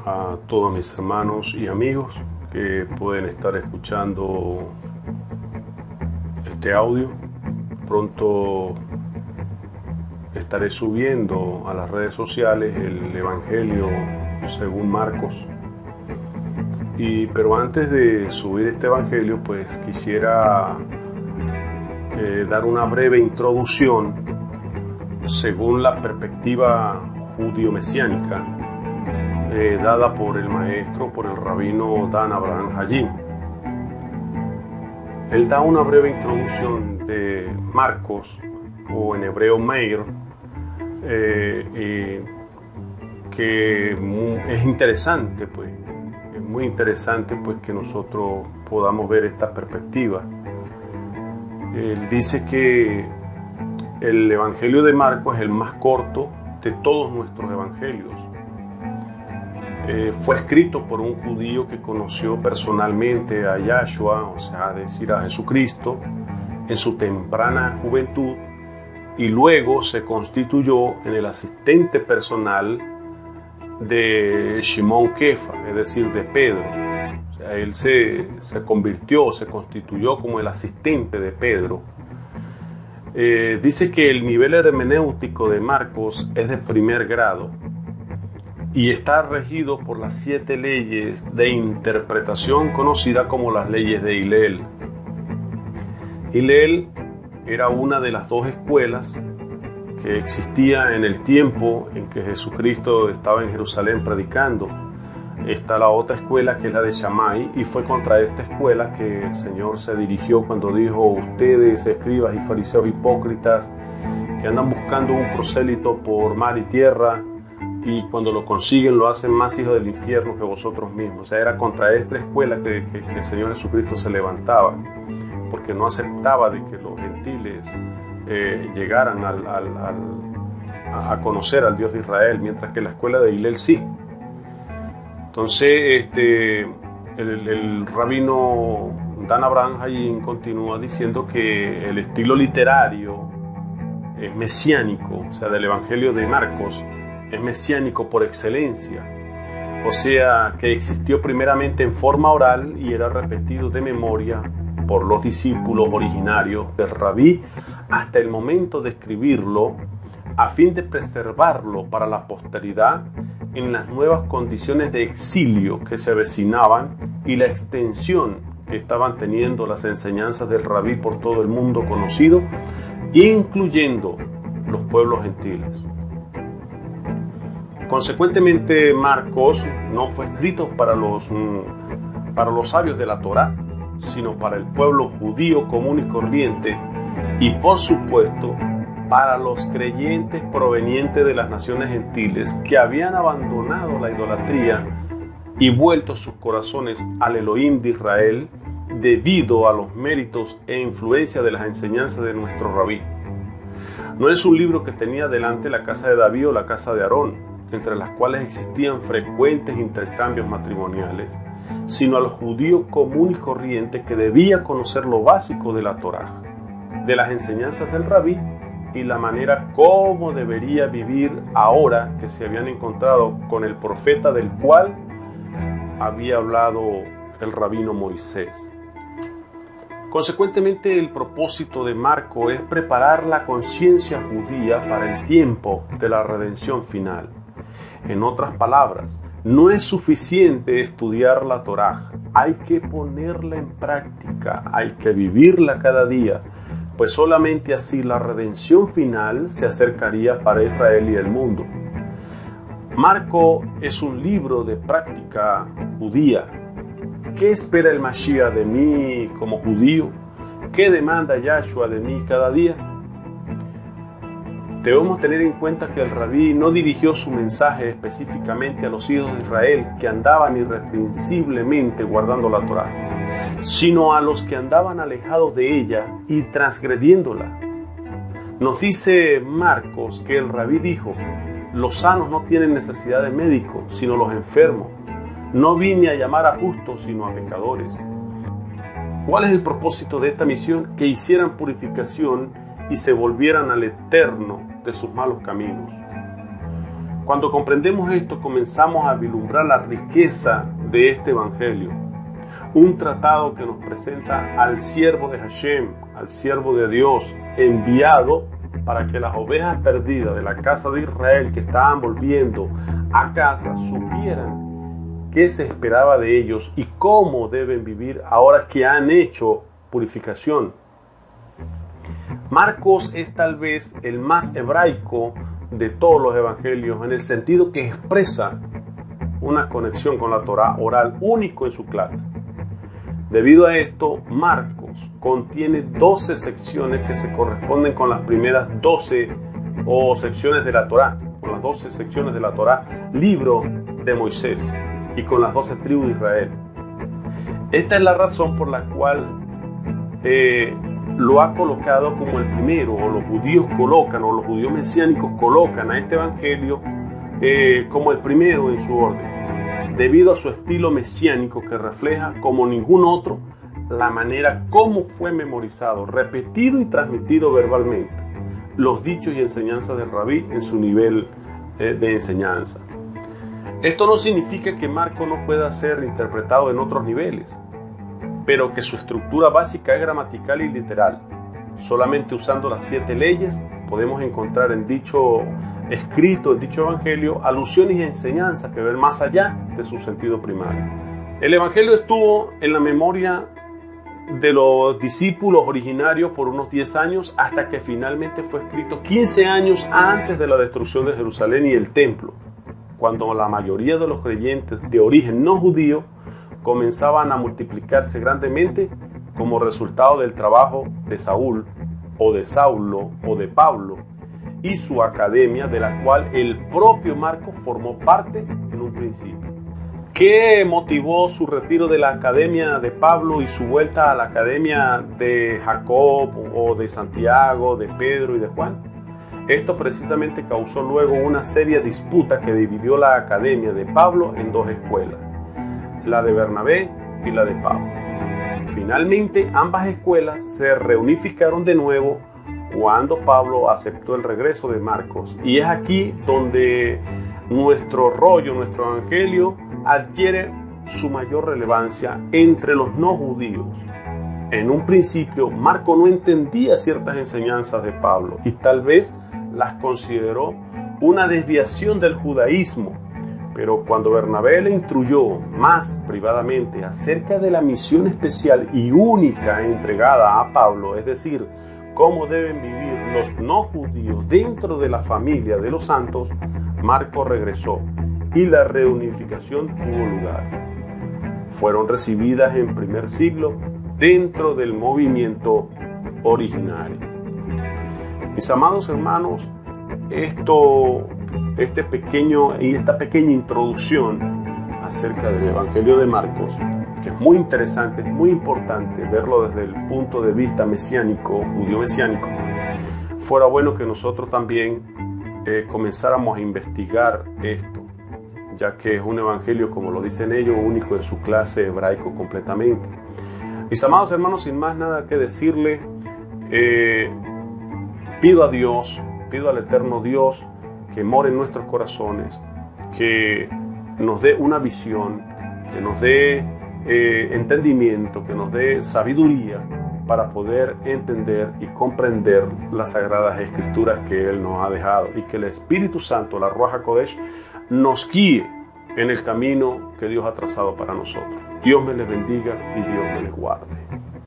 a todos mis hermanos y amigos que pueden estar escuchando este audio. Pronto estaré subiendo a las redes sociales el Evangelio según Marcos. Pero antes de subir este Evangelio, pues quisiera dar una breve introducción según la perspectiva judío-mesiánica dada por el maestro, por el rabino Dan Abraham Hayim. Él da una breve introducción de Marcos, o en hebreo Meir, que es interesante, pues, es muy interesante, pues, que nosotros podamos ver esta perspectiva. Él dice que el Evangelio de Marcos es el más corto de todos nuestros evangelios. Fue escrito por un judío que conoció personalmente a Yahshua, o sea, decir a Jesucristo, en su temprana juventud, y luego se constituyó en el asistente personal de Shimon Kefa, es decir, de Pedro. O sea, él se constituyó como el asistente de Pedro. Dice que el nivel hermenéutico de Marcos es de primer grado y está regido por las 7 leyes de interpretación conocidas como las leyes de Hillel. Hillel era una de las 2 escuelas que existía en el tiempo en que Jesucristo estaba en Jerusalén predicando. Está la otra escuela, que es la de Shammai, y fue contra esta escuela que el Señor se dirigió cuando dijo: ustedes, escribas y fariseos hipócritas, que andan buscando un prosélito por mar y tierra, y cuando lo consiguen lo hacen más hijos del infierno que vosotros mismos. O sea, era contra esta escuela que el Señor Jesucristo se levantaba, porque no aceptaba de que los gentiles llegaran a conocer al Dios de Israel, mientras que la escuela de Hillel sí. Entonces, el rabino Dan Abraham Hayim continúa diciendo que el estilo literario es mesiánico, o sea, del Evangelio de Marcos, es mesiánico por excelencia. O sea, que existió primeramente en forma oral y era repetido de memoria por los discípulos originarios del rabí hasta el momento de escribirlo, a fin de preservarlo para la posteridad en las nuevas condiciones de exilio que se avecinaban y la extensión que estaban teniendo las enseñanzas del rabí por todo el mundo conocido, incluyendo los pueblos gentiles. Consecuentemente, Marcos no fue escrito para los sabios de la Torá, sino para el pueblo judío común y corriente, y por supuesto para los creyentes provenientes de las naciones gentiles que habían abandonado la idolatría y vuelto sus corazones al Elohim de Israel debido a los méritos e influencia de las enseñanzas de nuestro rabí. No es un libro que tenía delante la casa de David o la casa de Aarón, entre las cuales existían frecuentes intercambios matrimoniales, sino al judío común y corriente que debía conocer lo básico de la Torá, de las enseñanzas del rabí y la manera como debería vivir ahora que se habían encontrado con el profeta del cual había hablado el rabino Moisés. Consecuentemente, el propósito de Marco es preparar la conciencia judía para el tiempo de la redención final. En otras palabras, no es suficiente estudiar la Torá, hay que ponerla en práctica, hay que vivirla cada día, pues solamente así la redención final se acercaría para Israel y el mundo. Marco es un libro de práctica judía. ¿Qué espera el Mashiach de mí como judío? ¿Qué demanda Yahshua de mí cada día? Debemos tener en cuenta que el rabí no dirigió su mensaje específicamente a los hijos de Israel que andaban irreprensiblemente guardando la Torá, sino a los que andaban alejados de ella y transgrediéndola. Nos dice Marcos que el rabí dijo: los sanos no tienen necesidad de médico, sino los enfermos. No vine a llamar a justos, sino a pecadores. ¿Cuál es el propósito de esta misión? Que hicieran purificación y se volvieran al Eterno de sus malos caminos. Cuando comprendemos esto, comenzamos a vislumbrar la riqueza de este Evangelio. Un tratado que nos presenta al siervo de Hashem, al siervo de Dios, enviado para que las ovejas perdidas de la casa de Israel que estaban volviendo a casa supieran qué se esperaba de ellos y cómo deben vivir ahora que han hecho purificación. Marcos es tal vez el más hebraico de todos los evangelios, en el sentido que expresa una conexión con la Torá oral único en su clase. Debido a esto, Marcos contiene 12 secciones que se corresponden con las primeras 12 secciones de la Torá, con las 12 secciones de la Torá, libro de Moisés, y con las 12 tribus de Israel. Esta es la razón por la cual lo ha colocado como el primero, o los judíos mesiánicos colocan a este evangelio como el primero en su orden, debido a su estilo mesiánico que refleja como ningún otro la manera como fue memorizado, repetido y transmitido verbalmente los dichos y enseñanzas del rabí en su nivel de enseñanza. Esto no significa que Marcos no pueda ser interpretado en otros niveles, pero que su estructura básica es gramatical y literal. Solamente usando las 7 leyes podemos encontrar en dicho escrito, en dicho evangelio, alusiones y enseñanzas que ven más allá de su sentido primario. El evangelio estuvo en la memoria de los discípulos originarios por unos 10 años, hasta que finalmente fue escrito 15 años antes de la destrucción de Jerusalén y el templo, cuando la mayoría de los creyentes de origen no judío comenzaban a multiplicarse grandemente como resultado del trabajo de Saúl, o de Saulo, o de Pablo, y su academia, de la cual el propio Marcos formó parte en un principio. ¿Qué motivó su retiro de la academia de Pablo y su vuelta a la academia de Jacob, o de Santiago, de Pedro y de Juan? Esto precisamente causó luego una seria disputa que dividió la academia de Pablo en 2 escuelas, la de Bernabé y la de Pablo. Finalmente, ambas escuelas se reunificaron de nuevo cuando Pablo aceptó el regreso de Marcos. Y es aquí donde nuestro evangelio adquiere su mayor relevancia entre los no judíos. En un principio, Marcos no entendía ciertas enseñanzas de Pablo y tal vez las consideró una desviación del judaísmo. Pero cuando Bernabé le instruyó más privadamente acerca de la misión especial y única entregada a Pablo, es decir, cómo deben vivir los no judíos dentro de la familia de los santos, Marcos regresó y la reunificación tuvo lugar. Fueron recibidas en primer siglo dentro del movimiento originario. Mis amados hermanos, esta pequeña introducción acerca del Evangelio de Marcos, que es muy interesante, es muy importante verlo desde el punto de vista mesiánico, judío mesiánico, fuera bueno que nosotros también comenzáramos a investigar esto, ya que es un evangelio, como lo dicen ellos, único en su clase, hebraico completamente. Mis amados hermanos, sin más nada que decirle, pido al eterno Dios que more en nuestros corazones, que nos dé una visión, que nos dé entendimiento, que nos dé sabiduría para poder entender y comprender las sagradas escrituras que Él nos ha dejado, y que el Espíritu Santo, la Ruach HaKodesh, nos guíe en el camino que Dios ha trazado para nosotros. Dios me les bendiga y Dios me les guarde.